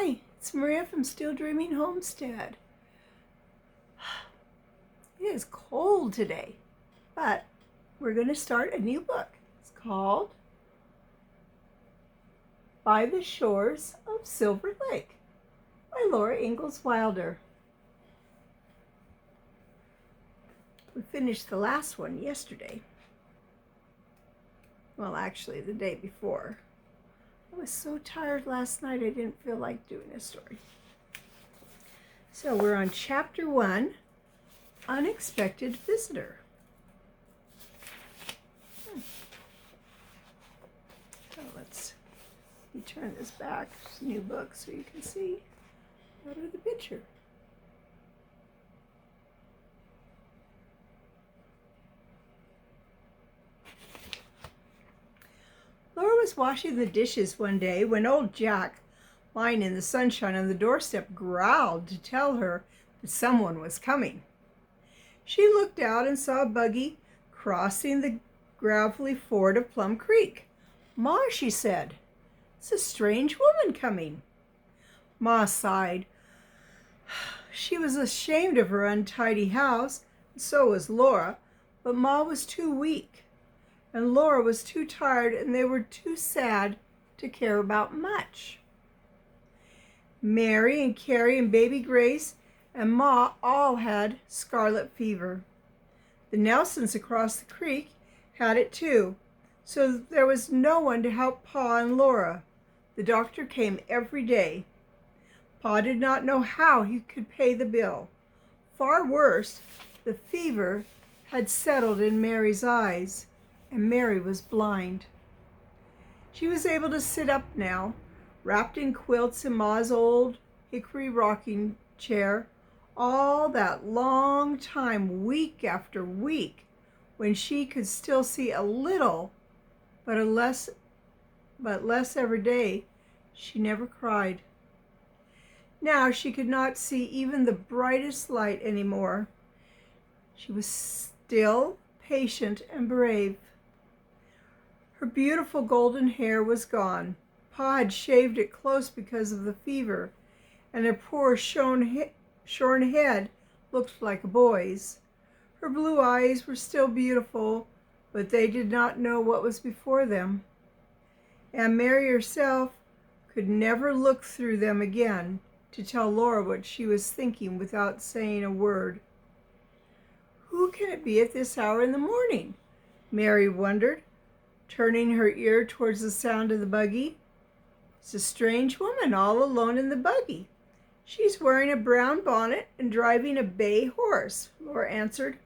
Hi, it's Maria from Still Dreaming Homestead. It is cold today, but we're going to start a new book. It's called By the Shores of Silver Lake by Laura Ingalls Wilder. We finished the last one yesterday. Well, actually, the day before. I was so tired last night I didn't feel like doing a story. So we're on chapter 1, Unexpected Visitor. So let's turn this back. It's a new book so you can see out of the picture. Laura was washing the dishes one day when old Jack, lying in the sunshine on the doorstep, growled to tell her that someone was coming. She looked out and saw a buggy crossing the gravelly ford of Plum Creek. "Ma," she said, "it's a strange woman coming." Ma sighed. She was ashamed of her untidy house, and so was Laura, but Ma was too weak, and Laura was too tired, and they were too sad to care about much. Mary and Carrie and baby Grace and Ma all had scarlet fever. The Nelsons across the creek had it too, so there was no one to help Pa and Laura. The doctor came every day. Pa did not know how he could pay the bill. Far worse, the fever had settled in Mary's eyes, and Mary was blind. She was able to sit up now, wrapped in quilts in Ma's old hickory rocking chair, all that long time, week after week, when she could still see a little, but less every day. She never cried. Now she could not see even the brightest light anymore. She was still, patient, and brave. Her beautiful golden hair was gone. Pa had shaved it close because of the fever, and her poor shorn head looked like a boy's. Her blue eyes were still beautiful, but they did not know what was before them. And Mary herself could never look through them again to tell Laura what she was thinking without saying a word. "Who can it be at this hour in the morning?" Mary wondered, turning her ear towards the sound of the buggy. "It's a strange woman all alone in the buggy. She's wearing a brown bonnet and driving a bay horse," Laura answered.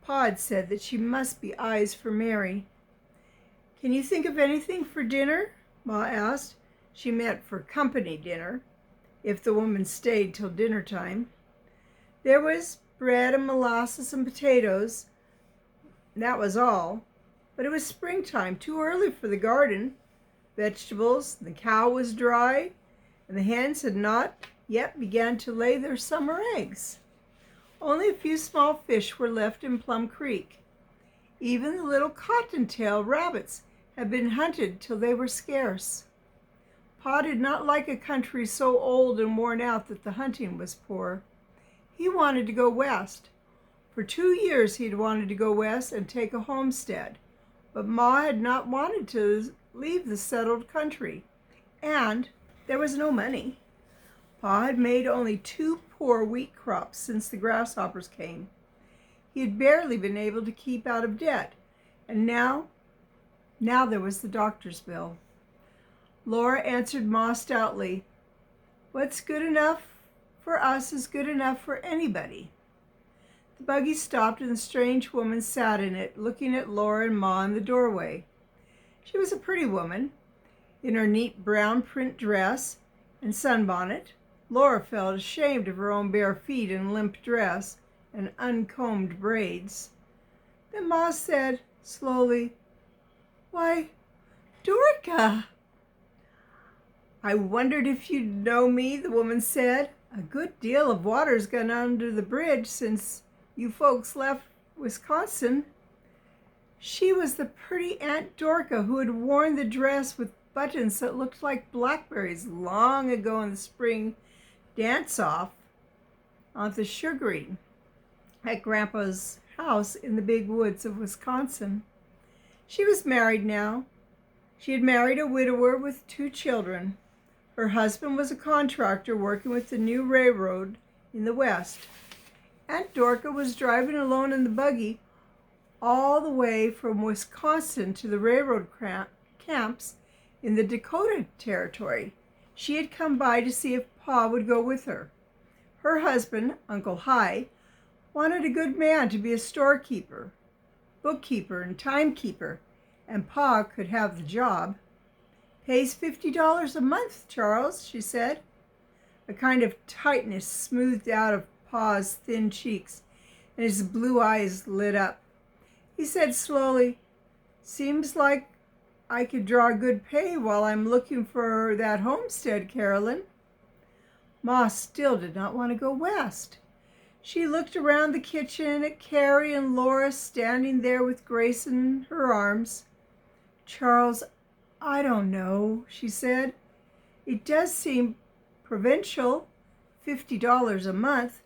Pa had said that she must be eyes for Mary. "Can you think of anything for dinner?" Ma asked. She meant for company dinner, if the woman stayed till dinner time. There was bread and molasses and potatoes. That was all. But it was springtime, too early for the garden. Vegetables, the cow was dry, and the hens had not yet begun to lay their summer eggs. Only a few small fish were left in Plum Creek. Even the little cottontail rabbits had been hunted till they were scarce. Pa did not like a country so old and worn out that the hunting was poor. He wanted to go west. For 2 years he'd wanted to go west and take a homestead, but Ma had not wanted to leave the settled country, and there was no money. Pa had made only 2 poor wheat crops since the grasshoppers came. He had barely been able to keep out of debt, and now there was the doctor's bill. Laura answered Ma stoutly, "What's good enough for us is good enough for anybody." The buggy stopped and the strange woman sat in it, looking at Laura and Ma in the doorway. She was a pretty woman, in her neat brown print dress and sunbonnet. Laura felt ashamed of her own bare feet and limp dress and uncombed braids. Then Ma said slowly, "Why, Dorca!" "I wondered if you'd know me," the woman said. "A good deal of water's gone under the bridge since you folks left Wisconsin." She was the pretty Aunt Dorca who had worn the dress with buttons that looked like blackberries long ago in the spring dance-off on the sugaring at Grandpa's house in the big woods of Wisconsin. She was married now. She had married a widower with 2 children. Her husband was a contractor working with the new railroad in the West. Aunt Dorcas was driving alone in the buggy all the way from Wisconsin to the railroad camps in the Dakota Territory. She had come by to see if Pa would go with her. Her husband, Uncle Hi, wanted a good man to be a storekeeper, bookkeeper, and timekeeper, and Pa could have the job. "Pays $50 a month, Charles," she said. A kind of tightness smoothed out of Pa's thin cheeks, and his blue eyes lit up. He said slowly, "Seems like I could draw good pay while I'm looking for that homestead, Carolyn." Ma still did not want to go west. She looked around the kitchen at Carrie and Laura standing there with Grace in her arms. "Charles, I don't know," she said. "It does seem provincial, $50 a month,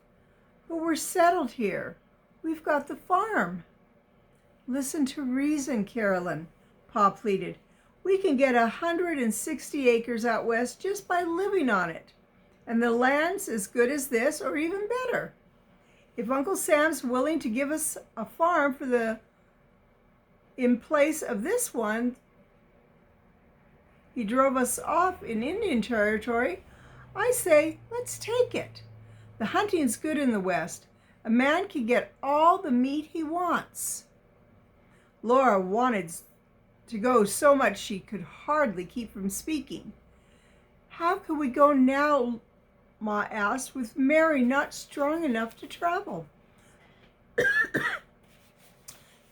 but we're settled here. We've got the farm." "Listen to reason, Carolyn," Pa pleaded. "We can get 160 acres out west just by living on it, and the land's as good as this or even better. If Uncle Sam's willing to give us a farm in place of this one he drove us off in Indian Territory, I say let's take it. The hunting's good in the West. A man can get all the meat he wants." Laura wanted to go so much she could hardly keep from speaking. "How can we go now," Ma asked, "with Mary not strong enough to travel?"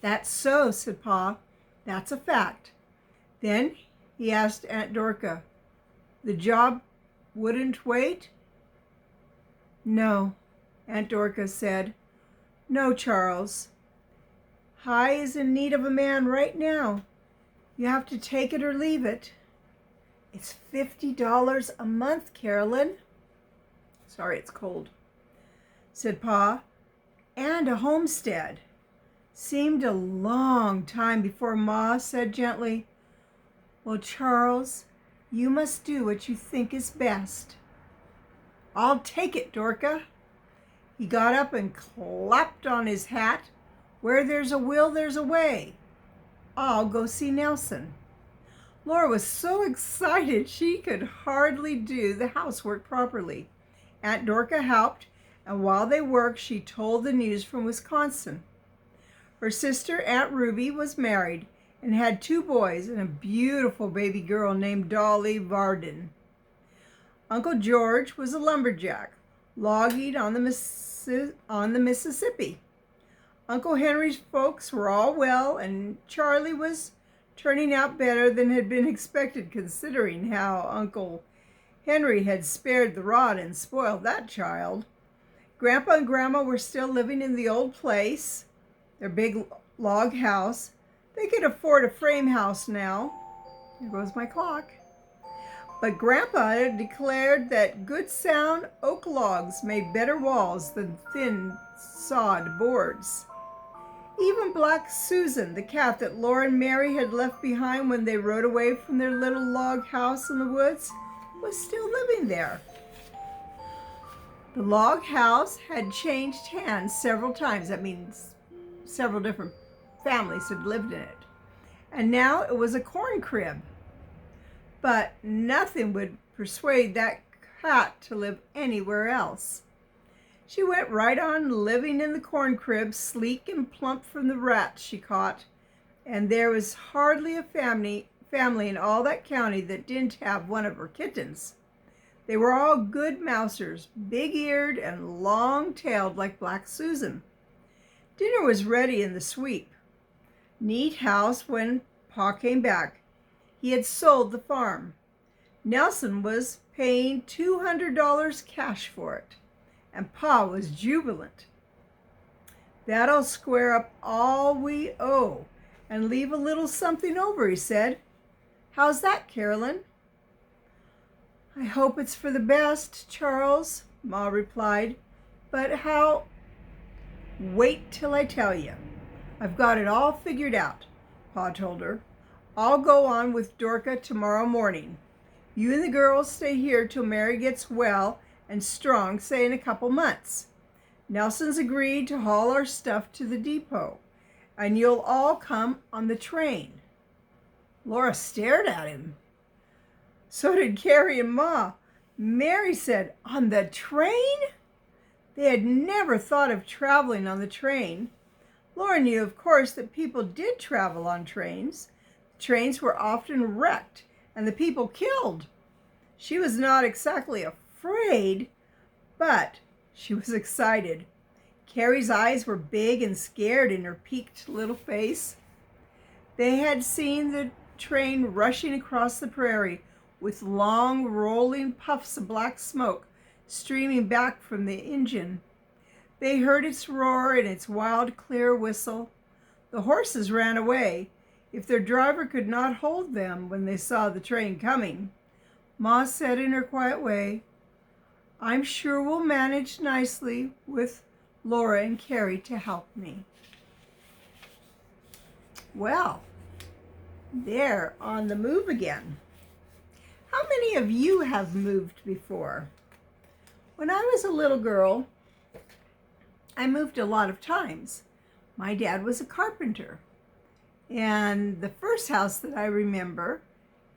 "That's so," said Pa. "That's a fact." Then he asked Aunt Dorcas, "The job wouldn't wait?" "No," Aunt Dorcas said. "No, Charles. Hi is in need of a man right now. You have to take it or leave it." "It's $50 a month, Carolyn." "Sorry, it's cold," said Pa. "And a homestead." Seemed a long time before Ma said gently, "Well, Charles, you must do what you think is best." "I'll take it, Dorcas." He got up and clapped on his hat. "Where there's a will, there's a way. I'll go see Nelson." Laura was so excited she could hardly do the housework properly. Aunt Dorcas helped, and while they worked, she told the news from Wisconsin. Her sister, Aunt Ruby, was married and had 2 boys and a beautiful baby girl named Dolly Varden. Uncle George was a lumberjack, logging on the Mississippi. Uncle Henry's folks were all well, and Charlie was turning out better than had been expected, considering how Uncle Henry had spared the rod and spoiled that child. Grandpa and Grandma were still living in the old place, their big log house. They could afford a frame house now. Here goes my clock. But Grandpa had declared that good sound oak logs made better walls than thin sawed boards. Even Black Susan, the cat that Laura and Mary had left behind when they rode away from their little log house in the woods, was still living there. The log house had changed hands several times. That means several different families had lived in it. And now it was a corn crib. But nothing would persuade that cat to live anywhere else. She went right on living in the corn crib, sleek and plump from the rats she caught, and there was hardly a family in all that county that didn't have one of her kittens. They were all good mousers, big-eared and long-tailed like Black Susan. Dinner was ready in the sweep. Neat house when Pa came back. He had sold the farm. Nelson was paying $200 cash for it, and Pa was jubilant. "That'll square up all we owe and leave a little something over," he said. How's that, Carolyn? I hope it's for the best, Charles, Ma replied. But how? Wait till I tell you. I've got it all figured out, Pa told her. I'll go on with Dorca tomorrow morning. You and the girls stay here till Mary gets well and strong, say in a couple months. Nelson's agreed to haul our stuff to the depot, and you'll all come on the train. Laura stared at him. So did Carrie and Ma. Mary said, on the train? They had never thought of traveling on the train. Laura knew, of course, that people did travel on trains. The trains were often wrecked and the people killed. She was not exactly afraid, but she was excited. Carrie's eyes were big and scared in her peaked little face. They had seen the train rushing across the prairie with long rolling puffs of black smoke streaming back from the engine. They heard its roar and its wild, clear whistle. The horses ran away, if their driver could not hold them when they saw the train coming. Ma said in her quiet way, I'm sure we'll manage nicely with Laura and Carrie to help me. Well, they're on the move again. How many of you have moved before? When I was a little girl, I moved a lot of times. My dad was a carpenter, and the first house that I remember,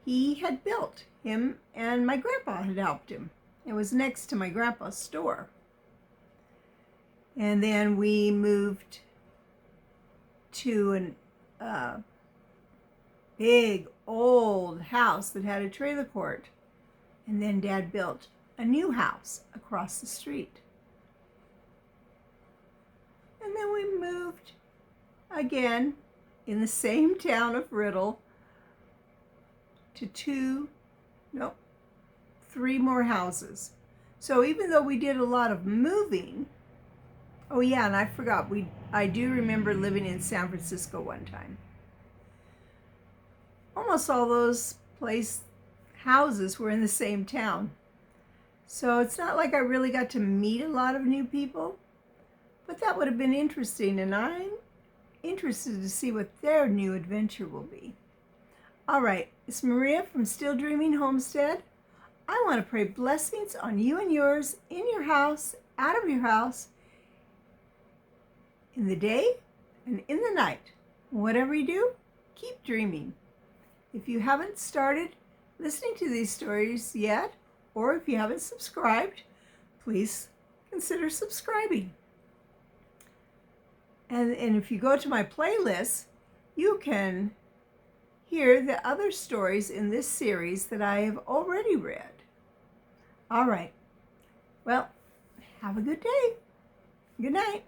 he had built. Him and my grandpa had helped him. It was next to my grandpa's store. And then we moved to a big old house that had a trailer court. And then Dad built a new house across the street. And then we moved again in the same town of Riddle to three more houses. So even though we did a lot of moving, oh yeah, and I forgot, I do remember living in San Francisco one time. Almost all those houses were in the same town. So it's not like I really got to meet a lot of new people, but that would have been interesting, and I'm interested to see what their new adventure will be. All right, it's Maria from Still Dreaming Homestead. I want to pray blessings on you and yours, in your house, out of your house, in the day and in the night. Whatever you do, keep dreaming. If you haven't started listening to these stories yet, or if you haven't subscribed, please consider subscribing. And if you go to my playlist, you can hear the other stories in this series that I have already read. All right. Well, have a good day. Good night.